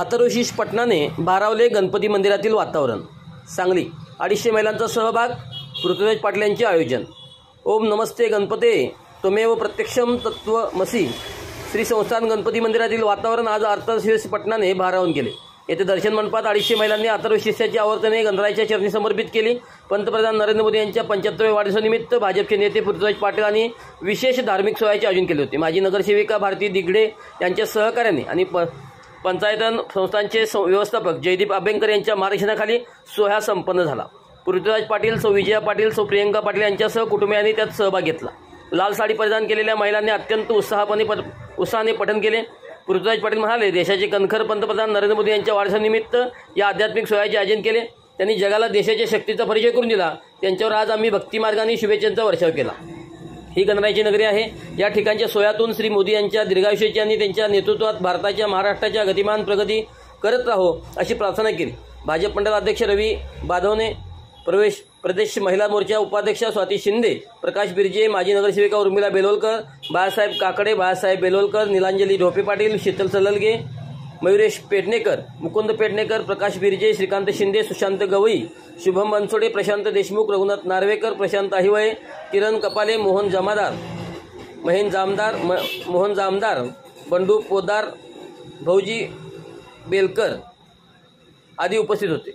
अथर्वशीष पटनाने भारावले गणपती मंदिरातील वातावरण। सांगली 250 महिलांचा सहभाग, पृथ्वीराज पाटील यांचे आयोजन। ओम नमस्ते गणपते त्वमेव प्रत्यक्षम तत्त्वमसि श्री संस्थान गणपती मंदिरातील वातावरण आज अथर्वशीष पटनाने भारावून केले। येथे दर्शन मंडपात 250 महिलांनी अथर्वशीषाची आवर्तने गणरायाच्या चरणी समर्पित केली। पंतप्रधान नरेंद्र मोदी यांच्या 75व्या वाढदिवसानिमित्त भाजपचे नेते पृथ्वीराज पाटील यांनी विशेष धार्मिक सोहळ्याचे आयोजन केले होते। माजी नगरसेविका भारती दिगडे यांच्या सहकार्याने आणि पंचायतन संस्थांचे व्यवस्थापक जयदीप अभ्यंकर यांच्या मार्गदर्शनाखाली सोहळा संपन्न झाला। पृथ्वीराज पाटील, सौ विजया पाटील, सौ प्रियंका पाटील यांच्यासह कुटुंबियांनी त्यात सहभाग घेतला। लाल साडी परिधान केलेल्या महिलांनी अत्यंत उत्साहाने पठण केले। पृथ्वीराज पाटील म्हणाले, देशाचे कणखर पंतप्रधान नरेंद्र मोदी यांच्या वाढदिवसानिमित्त या आध्यात्मिक सोहळ्याचे आयोजन केले। त्यांनी जगाला देशाच्या शक्तीचा परिचय करून दिला। त्यांच्यावर आज आम्ही भक्तिमार्गाने शुभेच्छांचा वर्षाव केला। ही गणरायाची नगरी आहे। या ठिकाणच्या सोहळ्यातून श्री मोदी यांच्या दीर्घायुष्याची आणि त्यांच्या नेतृत्वात भारताच्या महाराष्ट्राच्या गतिमान प्रगती करत राहो अशी प्रार्थना केली। भाजप मंडळ अध्यक्ष रवी बाधवने, प्रदेश महिला मोर्चा उपाध्यक्षा स्वाती शिंदे, प्रकाश बिर्जे, माजी नगरसेविका उर्मिला बेलोलकर, बाळासाहेब काकडे, बाळासाहेब बेलोलकर, नीलांजली ढोपे पाटील, शीतल सललगे, मयुरेश पेडणेकर, मुकुंद पेडणेकर, प्रकाश बिर्जे, श्रीकांत शिंदे, सुशांत गवई, शुभम बनसोडे, प्रशांत देशमुख, रघुनाथ नार्वेकर, प्रशांत अहिवळे, किरण कपाले, मोहन जामदार, बंडू पोदार, भाऊजी बेलकर आदी उपस्थित होते।